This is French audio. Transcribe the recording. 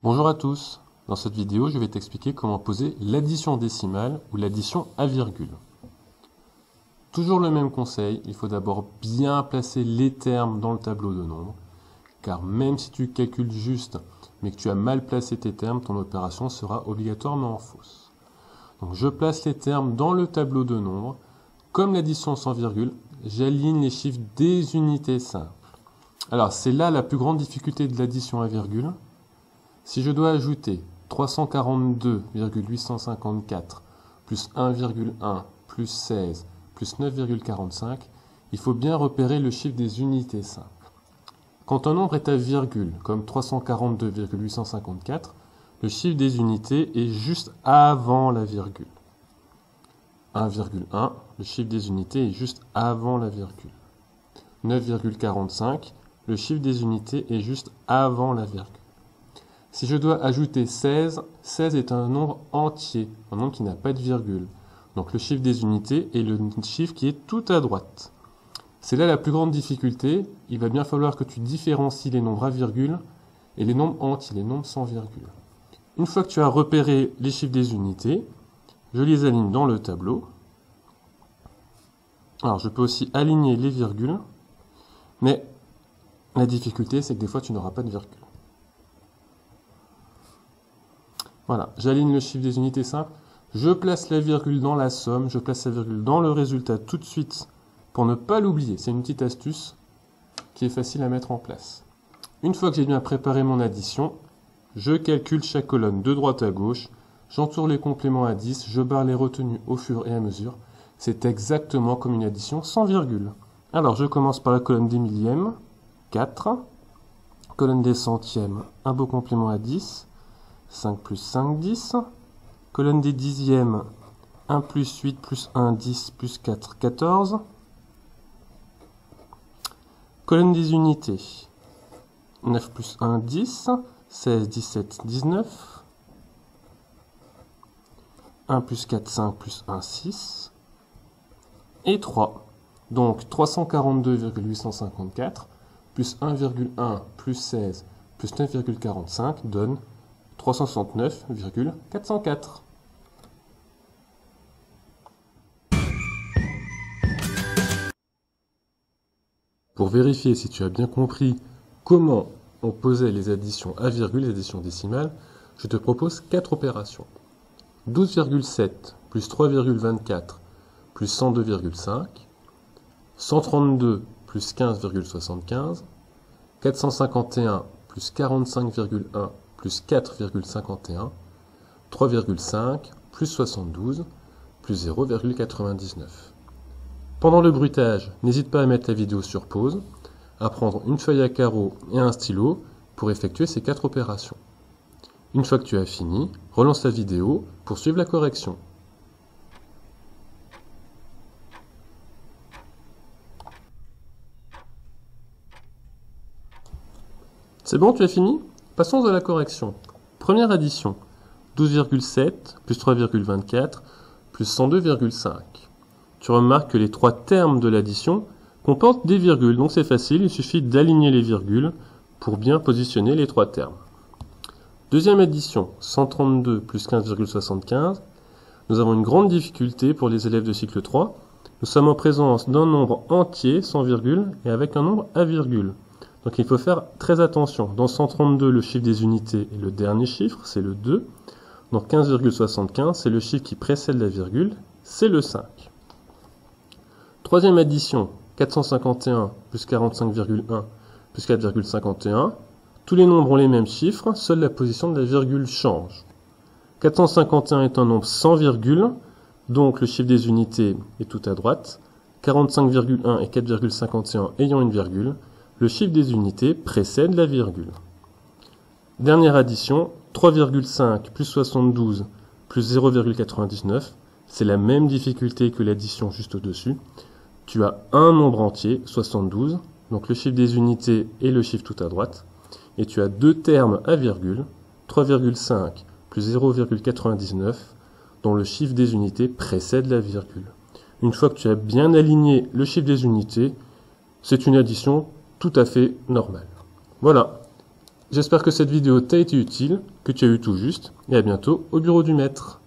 Bonjour à tous, dans cette vidéo je vais t'expliquer comment poser l'addition décimale ou l'addition à virgule. Toujours le même conseil, il faut d'abord bien placer les termes dans le tableau de nombres, car même si tu calcules juste mais que tu as mal placé tes termes, ton opération sera obligatoirement fausse. Donc je place les termes dans le tableau de nombres, comme l'addition sans virgule, j'aligne les chiffres des unités simples. Alors c'est là la plus grande difficulté de l'addition à virgule. Si je dois ajouter 342,854 plus 1,1 plus 16 plus 9,45, il faut bien repérer le chiffre des unités simples. Quand un nombre est à virgule, comme 342,854, le chiffre des unités est juste avant la virgule. 1,1, le chiffre des unités est juste avant la virgule. 9,45, le chiffre des unités est juste avant la virgule. Si je dois ajouter 16, 16 est un nombre entier, un nombre qui n'a pas de virgule. Donc le chiffre des unités est le chiffre qui est tout à droite. C'est là la plus grande difficulté. Il va bien falloir que tu différencies les nombres à virgule et les nombres entiers, les nombres sans virgule. Une fois que tu as repéré les chiffres des unités, je les aligne dans le tableau. Alors je peux aussi aligner les virgules, mais la difficulté c'est que des fois tu n'auras pas de virgule. Voilà, j'aligne le chiffre des unités simples, je place la virgule dans la somme, je place la virgule dans le résultat tout de suite pour ne pas l'oublier. C'est une petite astuce qui est facile à mettre en place. Une fois que j'ai bien préparé mon addition, je calcule chaque colonne de droite à gauche, j'entoure les compléments à 10, je barre les retenues au fur et à mesure. C'est exactement comme une addition sans virgule. Alors je commence par la colonne des millièmes, 4, colonne des centièmes, un beau complément à 10, 5 plus 5, 10. Colonne des dixièmes, 1 plus 8 plus 1, 10 plus 4, 14. Colonne des unités, 9 plus 1, 10. 16, 17, 19. 1 plus 4, 5 plus 1, 6. Et 3. Donc 342,854 plus 1,1 plus 16 plus 9,45 donne 369,404. Pour vérifier si tu as bien compris comment on posait les additions à virgule, les additions décimales, je te propose 4 opérations. 12,7 plus 3,24 plus 102,5, 132 plus 15,75, 451 plus 45,1 plus 4,51, 3,5, plus 72, plus 0,99. Pendant le bruitage, n'hésite pas à mettre la vidéo sur pause, à prendre une feuille à carreaux et un stylo pour effectuer ces 4 opérations. Une fois que tu as fini, relance la vidéo pour suivre la correction. C'est bon, tu as fini? Passons à la correction. Première addition, 12,7 plus 3,24 plus 102,5. Tu remarques que les 3 termes de l'addition comportent des virgules, donc c'est facile, il suffit d'aligner les virgules pour bien positionner les 3 termes. Deuxième addition, 132 plus 15,75. Nous avons une grande difficulté pour les élèves de cycle 3. Nous sommes en présence d'un nombre entier sans virgule et avec un nombre à virgule. Donc il faut faire très attention. Dans 132, le chiffre des unités est le dernier chiffre, c'est le 2. Donc 15,75, c'est le chiffre qui précède la virgule, c'est le 5. Troisième addition, 451 plus 45,1 plus 4,51. Tous les nombres ont les mêmes chiffres, seule la position de la virgule change. 451 est un nombre sans virgule, donc le chiffre des unités est tout à droite. 45,1 et 4,51 ayant une virgule, le chiffre des unités précède la virgule. Dernière addition, 3,5 plus 72 plus 0,99, c'est la même difficulté que l'addition juste au-dessus. Tu as un nombre entier, 72, donc le chiffre des unités est le chiffre tout à droite, et tu as 2 termes à virgule, 3,5 plus 0,99, dont le chiffre des unités précède la virgule. Une fois que tu as bien aligné le chiffre des unités, c'est une addition tout à fait normale. Voilà, J'espère que cette vidéo t'a été utile, que tu as eu tout juste, et à bientôt au bureau du maître.